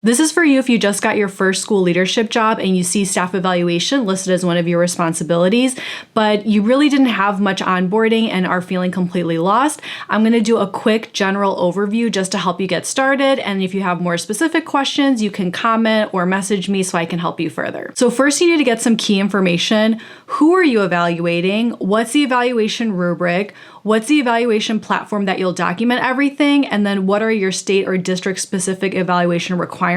This is for you if you just got your first school leadership job and you see staff evaluation listed as one of your responsibilities, but you really didn't have much onboarding and are feeling completely lost. I'm going to do a quick general overview just to help you get started. And if you have more specific questions, you can comment or message me so I can help you further. So first you need to get some key information. Who are you evaluating? What's the evaluation rubric? What's the evaluation platform that you'll document everything? And then what are your state or district specific evaluation requirements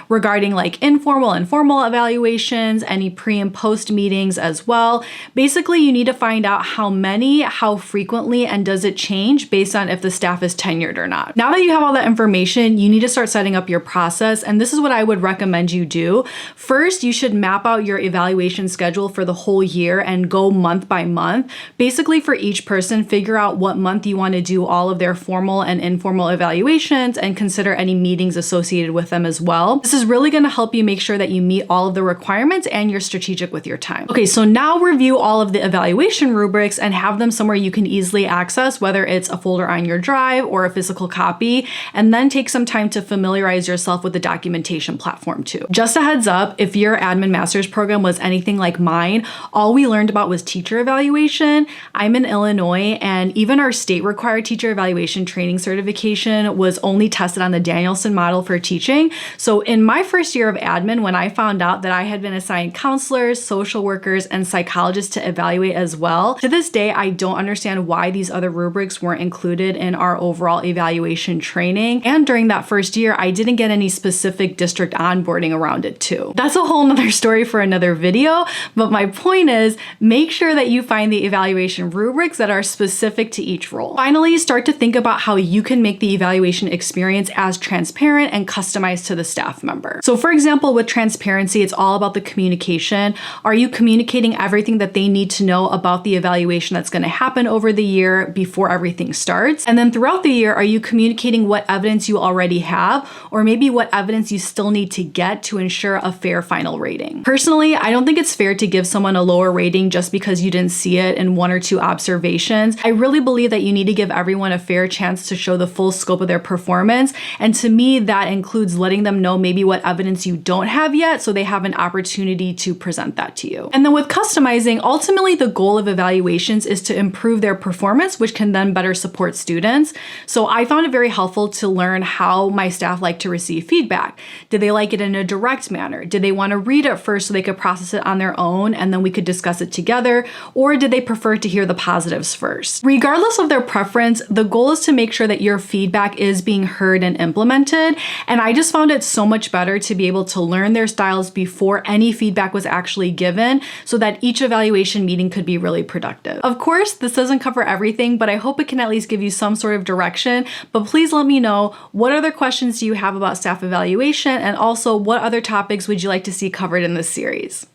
regarding like informal and formal evaluations, any pre and post meetings as well. Basically, you need to find out how many, how frequently, and does it change based on if the staff is tenured or not. Now that you have all that information, you need to start setting up your process. And this is what I would recommend you do. First, you should map out your evaluation schedule for the whole year and go month by month. Basically, for each person, figure out what month you want to do all of their formal and informal evaluations and consider any meetings associated with them as well. This is really going to help you make sure that you meet all of the requirements and you're strategic with your time. Okay, so now review all of the evaluation rubrics and have them somewhere you can easily access, whether it's a folder on your drive or a physical copy, and then take some time to familiarize yourself with the documentation platform too. Just a heads up, if your admin master's program was anything like mine, all we learned about was teacher evaluation. I'm in Illinois, and even our state required teacher evaluation training certification was only tested on the Danielson model for teaching. So in my first year of admin, when I found out that I had been assigned counselors, social workers, and psychologists to evaluate as well, to this day, I don't understand why these other rubrics weren't included in our overall evaluation training. And during that first year, I didn't get any specific district onboarding around it too. That's a whole nother story for another video, but my point is, make sure that you find the evaluation rubrics that are specific to each role. Finally, start to think about how you can make the evaluation experience as transparent and customized to the staff member. So for example, with transparency, it's all about the communication. Are you communicating everything that they need to know about the evaluation that's going to happen over the year before everything starts? And then throughout the year, are you communicating what evidence you already have, or maybe what evidence you still need to get to ensure a fair final rating? Personally, I don't think it's fair to give someone a lower rating just because you didn't see it in one or two observations. I really believe that you need to give everyone a fair chance to show the full scope of their performance. And to me, that includes letting them know maybe what evidence you don't have yet so they have an opportunity to present that to you. And then with customizing, ultimately the goal of evaluations is to improve their performance, which can then better support students. So I found it very helpful to learn how my staff like to receive feedback. Did they like it in a direct manner? Did they want to read it first so they could process it on their own and then we could discuss it together? Or did they prefer to hear the positives first? Regardless of their preference, the goal is to make sure that your feedback is being heard and implemented. And I just found it so much better to be able to learn their styles before any feedback was actually given so that each evaluation meeting could be really productive. Of course, this doesn't cover everything, but I hope it can at least give you some sort of direction. But please let me know, what other questions do you have about staff evaluation? And also, what other topics would you like to see covered in this series?